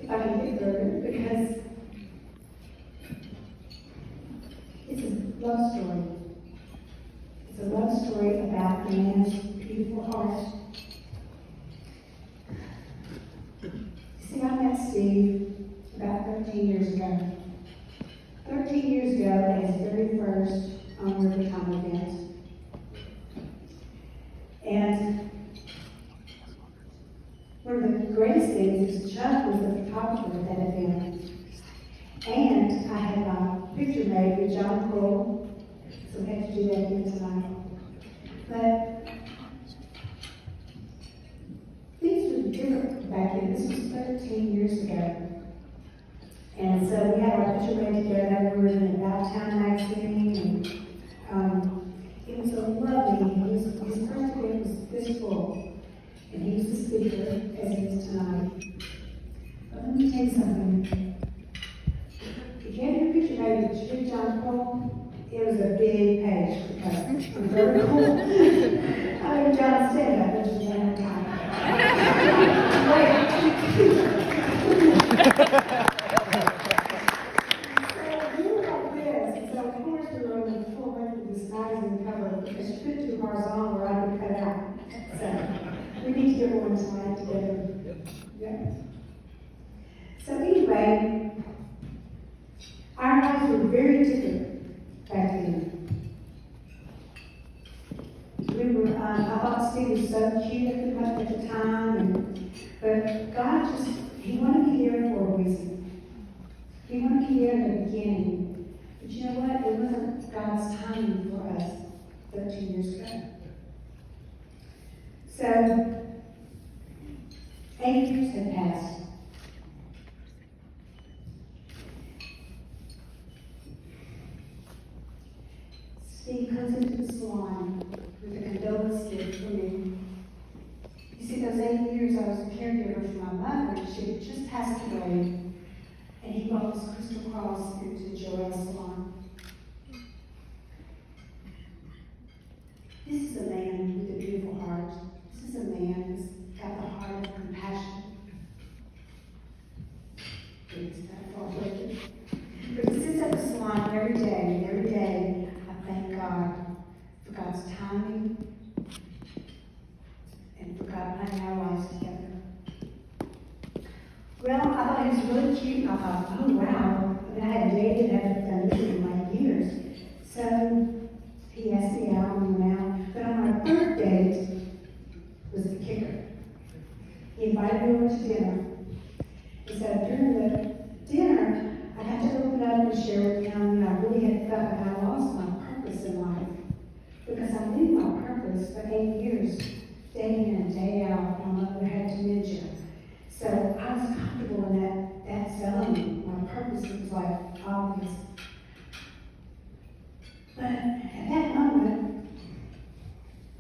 if I can get further, because it's a love story. It's a love story about a man's beautiful heart. See, I met Steve about 13 years ago. 13 years ago, at his very first River Time event. And one of the greatest things is Chuck was the photographer at that event. And I had my picture made with John Cole, so we had to do that again tonight. But things were different back then. This was 13 years ago. And so we had our picture made together. We were in About Town magazine, and it was so lovely. His first event was this full, and he was the speaker, as he is tonight. But let me tell you something. If you had your picture made with Big John Cole, it was a big page because I'm very cool. I mean, John stand up, which is another time. Because you couldn't do horizontal or I would cut out. So we need to get one tonight together. Yeah. So anyway, our lives were very different back then. I thought Steve was so cute at the time, but God He wanted me here for a reason. He wanted me here in the beginning. But you know what? It wasn't God's timing for us 13 years ago. So, 8 years had passed. Steve comes into the salon with a condolence gift for me. You see, those 8 years I was a caregiver for my mother. She had just passed away. And he brought this crystal cross into Joel's salon. This is a man with a beautiful heart. This is a man who's got the heart of compassion. But he sits at the salon every day, and every day I thank God for God's timing and for God putting our lives together. Well, I thought he was really cute, and I thought, oh wow. I mean, I had dated and hadn't done this in like years. So he asked me out and we went out. But on our third date was the kicker. He invited me over to dinner. And so during the dinner, I got to open up and share with him that I really had felt like I lost my purpose in life. Because I knew my purpose for 8 years, day in and day out. My mother had dementia. So I was comfortable in that zone. My purpose was like obvious. But at that moment,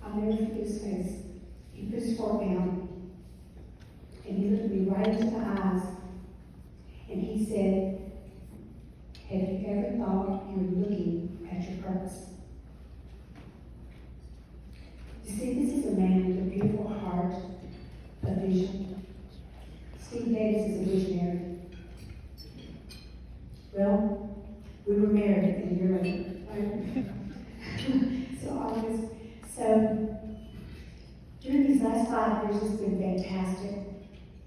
I'll never forget his face. He put his fork down, and he looked me right into the eyes, and he said, have you ever thought you were looking at your purpose? You see, this is a man with a beautiful heart, a vision. Steve Davis is a visionary. Well, we were married a year later. So during these last 5 years, it's been fantastic.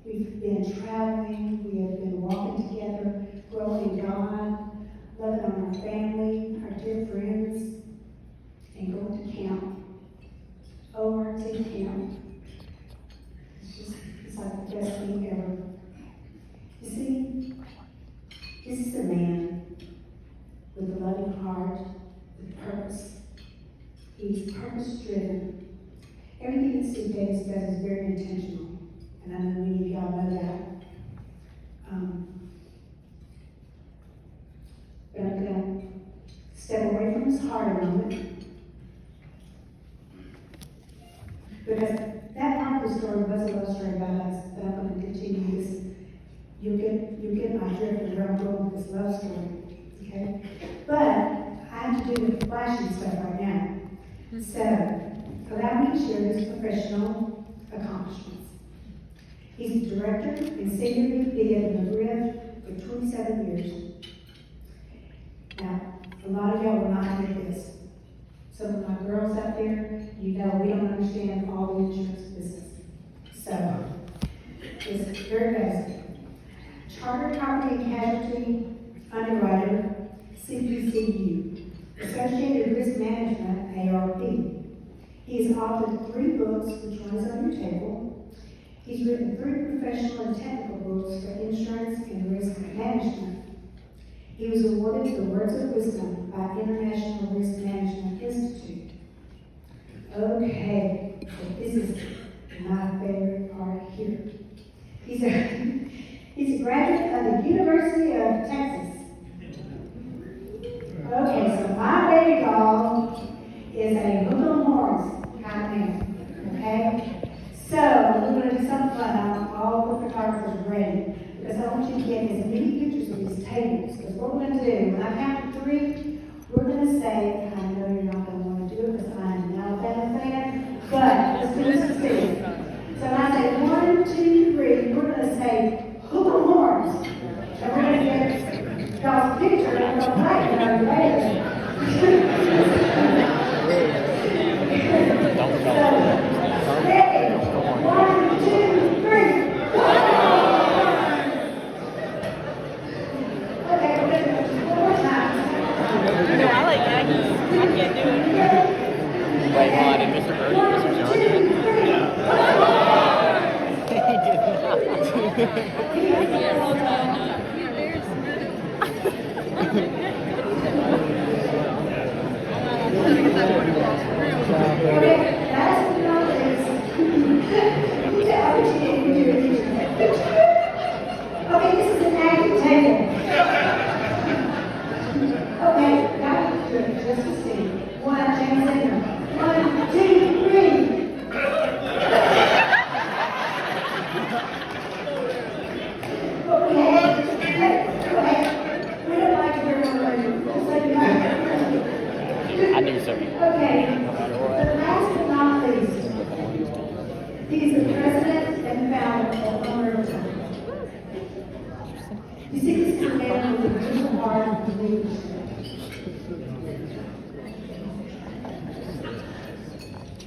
We've been traveling, we have been walking together, growing in God, loving on our family, our dear friends, and going to camp. ORT camp. It's like the best thing ever. You see, this is a man with a loving heart, with purpose. He's purpose-driven. Everything that Steve Davis does is very intentional, and I know many of y'all know that. But I'm going to step away from his heart a moment, because that part of the story was a love story about us, but I'm going to continue this. You'll get my drift of where I'm going with this love story, okay? But I have to do the flashy stuff right now. So, allow me to share his professional accomplishments. He's the director and senior VP of the is very basic. Chartered Property and Casualty Underwriter, CPCU. Associated Risk Management, ARP. He has authored 3 books, which one is on your table. He's written 3 professional and technical books for insurance and risk management. He was awarded the Words of Wisdom by International Risk Management Institute. Okay, so this is my favorite part here. He's a graduate of the University of Texas. Okay, so my baby doll is a hook 'em horse kind of man. Okay? So we're going to do something fun. All the photographers are ready. Because I want you to get as many pictures of these tables. Because what we're going to do, when I count to 3, we're going to say, and I know you're not going to want to do it because I'm an Alabama fan, but let's do this too. So when I say 1, 2, 3, we're going to say hook 'em horse. And we're going to get y'all's picture and we're going to play it on later. So, ready? 1, 2, 3. Okay, we're going to do it 4 times. No, I like Aggie. I can't do it. Wait, hold on, did Mr. Birdie, Mr. John do it? He did not. Okay, last but not least. Okay, this is an active table. Okay, now we do it just to see. 1, James Ingram. 1, 2, 3. But we have, we don't like to hear one so you know. I knew so. Okay, the last but not least, he is the president and founder of Unreal. You see, this is a man with a beautiful heart of leadership.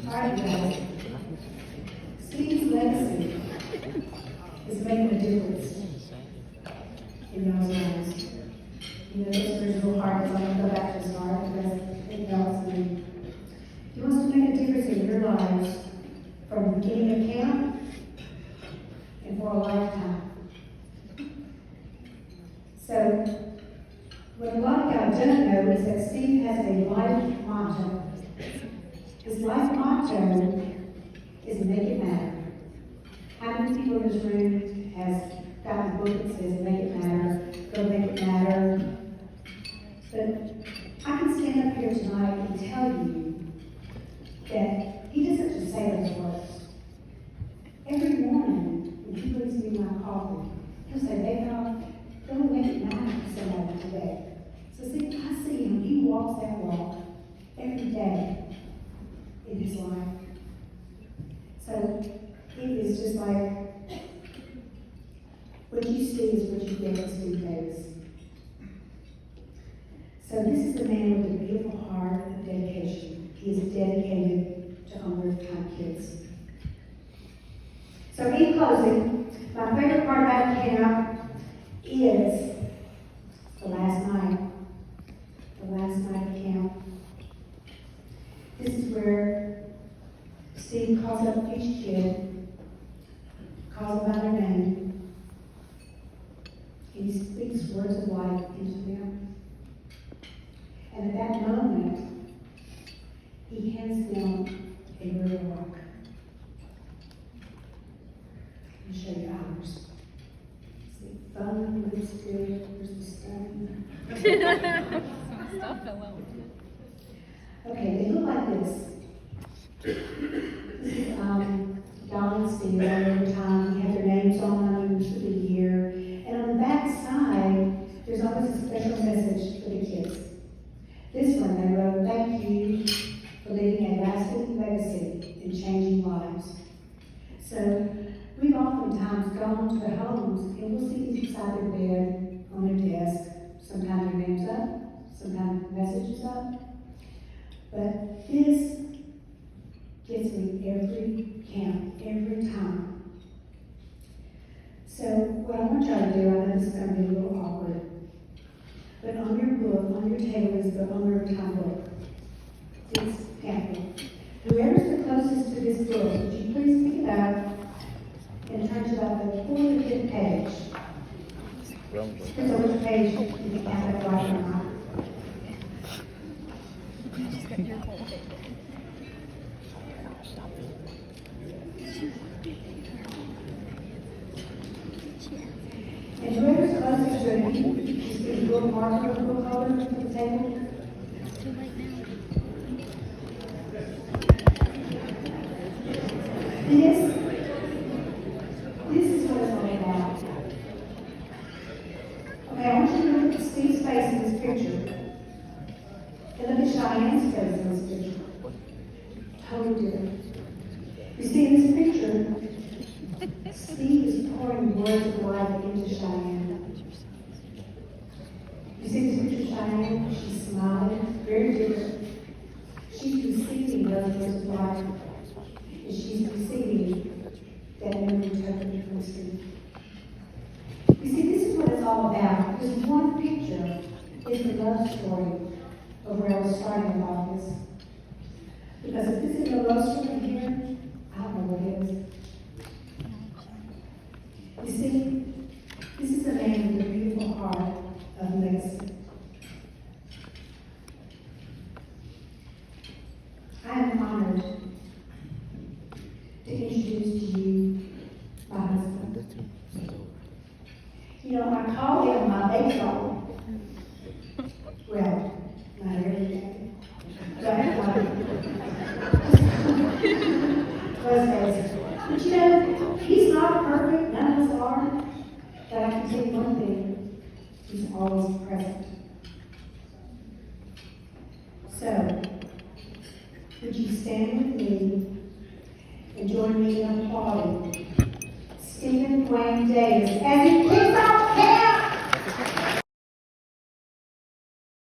All right, guys. Steve's legacy is making a difference in y'all's lives. You know, this is real hard because I'm going to go back to his heart because it helps me. He wants to make a difference in your lives from the beginning of camp and for a lifetime. So, what a lot of y'all don't know is that Steve has a life motto. His life motto is make it matter. How many people in this room has got a book that says make it matter, go make it matter? But I can stand up here tonight and tell you that he doesn't just say those words. Every morning when he brings me my coffee, he'll say, baby, go make it matter for somebody today. So see, I see him, he walks that walk every day in his life. So it is just like, what you see is what you get with Steve Davis. So this is the man with a beautiful heart of dedication. He is dedicated to unearth kind kids. So in closing, my favorite part about camp is the last night. The last night of camp. This is where Steve calls up each kid, calls them by their name, and he speaks words of life into them. And at that moment, he hands them a real rock. Let me show you ours. See, fun, looks good, where's the stone? Stuff fell out. Okay, they look like this. This is Don and Steve every time. We have their names on them for the year. And on the back side, there's always a special message for the kids. This one, they wrote, thank you for leaving a lasting legacy in changing lives. So we've oftentimes gone to the homes and we'll see these beside their bed, on their desk. Sometimes their name's up, sometimes the message is up. But this gets me every camp, every time. So what I want y'all to do, I know this is gonna be a little awkward, but on your book, on your table is the owner time book. It's pamphlet. Whoever's the closest to this book, would you please pick it up and turn to about the fourth or fifth page? Depends on which page you have it right or not. And whoever's closest to it, you just get a little marker of the book holder to the table. This is what it's all about. Okay, I want you to look at Steve's face in this picture. And look at Cheyenne's face in this picture. Totally different. You see, in this picture, Steve is pouring words of life into Cheyenne. You see this picture of Cheyenne? She's smiling, very different. She's receiving those words of life. And she's receiving that memory token from Steve. You see, this is what it's all about. This one picture is the love story of where I was starting with all this. Because if this is a love story here, I don't know what it is. You see, this is a man with a beautiful heart of legacy. I am honored to introduce to you my husband. You know, I call him my baby dog. Well, not every day. Most days. But you know, he's not perfect, none of us are. But I can tell you one thing, he's always present. So, would you stand with me and join me in applauding Stephen Wayne Davis as he kicks off